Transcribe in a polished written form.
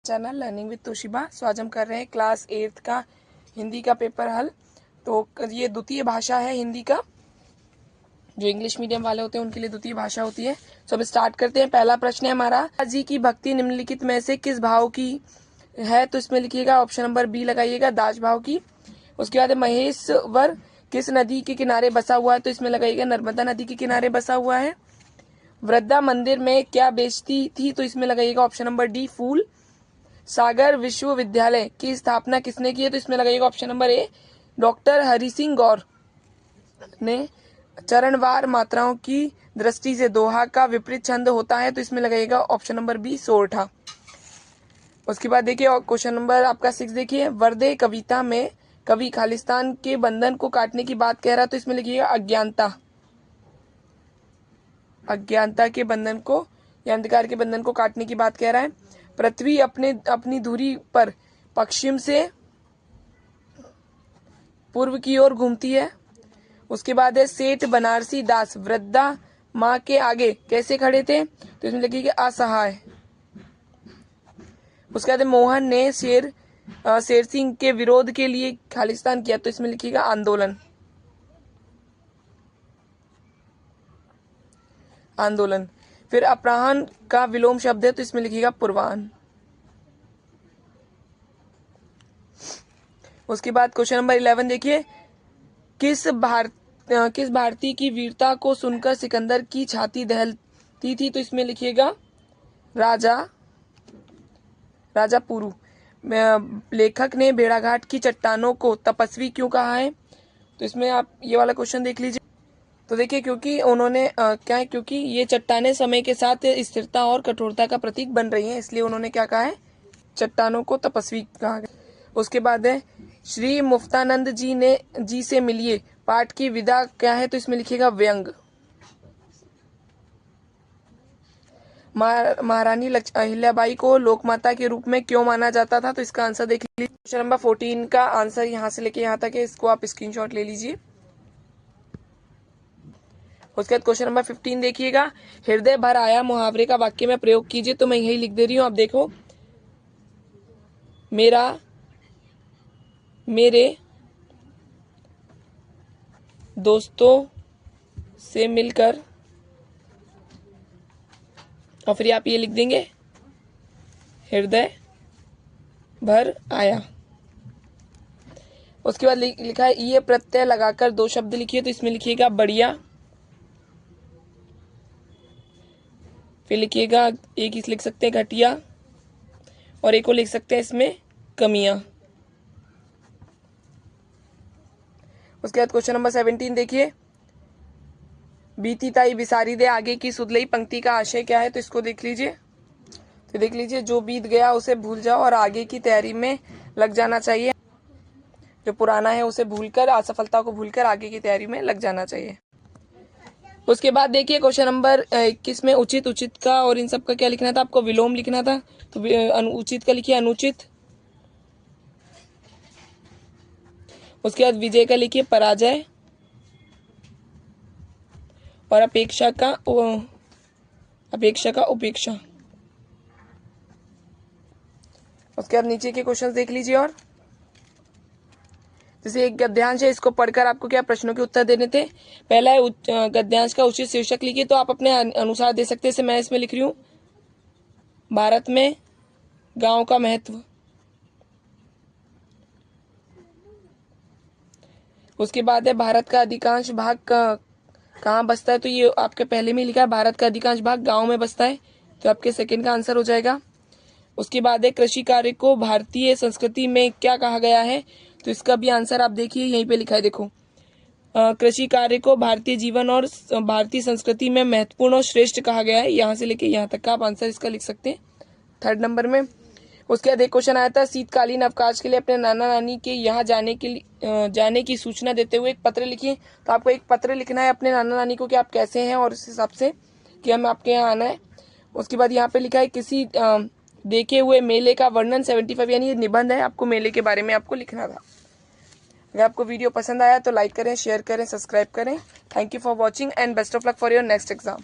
Channel learning with Toshiba. So आज हम कर रहे हैं क्लास 8th का हिंदी का पेपर हल। तो ये द्वितीय भाषा है हिंदी का, जो इंग्लिश मीडियम वाले होते हैं उनके लिए द्वितीय भाषा होती है। सो अब स्टार्ट करते हैं। पहला प्रश्न है हमारा, जी की भक्ति निम्नलिखित में से किस भाव की है? तो इसमें लिखिएगा ऑप्शन नंबर बी लगाइएगा, दास भाव की। उसके बाद महेश्वर किस नदी के किनारे बसा हुआ है? तो इसमें लगाइएगा नर्मदा नदी के किनारे बसा हुआ है। वृद्धा मंदिर में क्या बेचती थी? तो इसमें लगाइएगा ऑप्शन नंबर डी, फूल। सागर विश्वविद्यालय की स्थापना किसने की है? तो इसमें लगाइएगा option number A, doctor Hari Singh Gour ने। चरणवार मात्राओं की दृष्टि से दोहा का विपरीत छंद होता है? तो इसमें लगाइएगा ऑप्शन नंबर बी, सोरठा। उसके बाद देखिए और क्वेश्चन नंबर आपका 6 देखिए, वर्दे कविता में कवि खालिस्तान के बंधन को काटने की बात कह रहा है? तो इसमें लिखिएगा अज्ञानता, अज्ञानता के बंधन को या अंधकार के बंधन को काटने की बात कह रहा है। पृथ्वी अपनी धुरी पर पश्चिम से पूर्व की ओर घूमती है। उसके बाद है सेठ बनारसी दास वृद्धा माँ के आगे कैसे खड़े थे? तो इसमें लिखिएगा असहाय। उसके बाद मोहन ने शेर सिंह के विरोध के लिए खालिस्तान किया? तो इसमें लिखिएगा आंदोलन, आंदोलन। फिर अपराह्न का विलोम शब्द है? तो इसमें लिखिएगा पूर्वाह्न। उसके बाद क्वेश्चन नंबर 11 देखिए, किस भारतीय की वीरता को सुनकर सिकंदर की छाती दहलती थी? तो इसमें लिखिएगा राजा पुरु। लेखक ने भेड़ाघाट की चट्टानों को तपस्वी क्यों कहा है? तो इसमें आप ये वाला क्वेश्चन देख लीजिए। तो देखिए क्योंकि उन्होंने क्या है, क्योंकि ये चट्टानें समय के साथ स्थिरता और कठोरता का प्रतीक बन रही हैं, इसलिए उन्होंने क्या कहा है, चट्टानों को तपस्वी कहा गया। उसके बाद है श्री मुफ्तानंद जी से मिलिए पाठ की विधा क्या है? तो इसमें लिखिएगा व्यंग। महारानी अहिल्याबाई को लोकमाता के रूप में क्यों माना जाता था? तो इसका आंसर देख लीजिए। क्वेश्चन नंबर 14 का आंसर यहाँ से लेके यहाँ तक है, इसको आप स्क्रीनशॉट ले लीजिए। उसके बाद क्वेश्चन नंबर 15 देखिएगा, हृदय भर आया मुहावरे का वाक्य में प्रयोग कीजिए। तो मैं यही लिख दे रही हूँ, आप देखो, मेरे दोस्तों से मिलकर, और फिर आप ये लिख देंगे हृदय भर आया। उसके बाद लिखा है ये प्रत्यय लगाकर दो शब्द लिखिए। तो इसमें लिखिएगा बढ़िया, फिर लिखिएगा एक ही लिख सकते हैं घटिया, और एक को लिख सकते हैं इसमें कमियां। उसके बाद क्वेश्चन नंबर 17 देखिए, बीती ताई बिसारी दे आगे की सुधलई पंक्ति का आशय क्या है? तो इसको देख लीजिए। तो देख लीजिए, जो बीत गया उसे भूल जाओ और आगे की तैयारी में लग जाना चाहिए। जो पुराना है उसे भूलकर, असफलता को भूलकर आगे की तैयारी में लग जाना चाहिए। उसके बाद देखिए क्वेश्चन नंबर 21 में उचित का और इन सब का क्या लिखना था? आपको विलोम लिखना था। तो अनुचित का लिखिए अनुचित। उसके बाद विजय का लिखिए पराजय, और अपेक्षा का उपेक्षा। उसके बाद नीचे के क्वेश्चन देख लीजिए। और जैसे एक गद्यांश है, इसको पढ़कर आपको क्या प्रश्नों के उत्तर देने थे। पहला है गद्यांश का उचित शीर्षक लिखिए। तो आप अपने अनुसार दे सकते हैं। जैसे मैं इसमें लिख रही हूँ भारत में गांव का महत्व। उसके बाद है भारत का अधिकांश भाग कहाँ बसता है? तो ये आपके पहले में लिखा है भारत का अधिकांश भाग गांव में बसता है, तो आपके सेकंड का आंसर हो जाएगा। उसके बाद है कृषि कार्य को भारतीय संस्कृति में क्या कहा गया है? तो इसका भी आंसर आप देखिए, यहीं पे लिखा है, देखो, कृषि कार्य को भारतीय जीवन और भारतीय संस्कृति में महत्वपूर्ण और श्रेष्ठ कहा गया है। यहाँ से लेके यहाँ तक का आप आंसर इसका लिख सकते हैं 3rd नंबर में। उसके बाद एक क्वेश्चन आया था, शीतकालीन अवकाश के लिए अपने नाना नानी के यहाँ जाने की सूचना देते हुए एक पत्र लिखिए। तो आपको एक पत्र लिखना है अपने नाना नानी को कि आप कैसे हैं और उस हिसाब से कि हमें आपके यहाँ आना है। उसके बाद यहाँ पे लिखा है किसी देखे हुए मेले का वर्णन 75, यानी ये निबंध है, आपको मेले के बारे में आपको लिखना था। अगर आपको वीडियो पसंद आया तो लाइक करें, शेयर करें, सब्सक्राइब करें। Thank you for watching and best of luck for your next exam.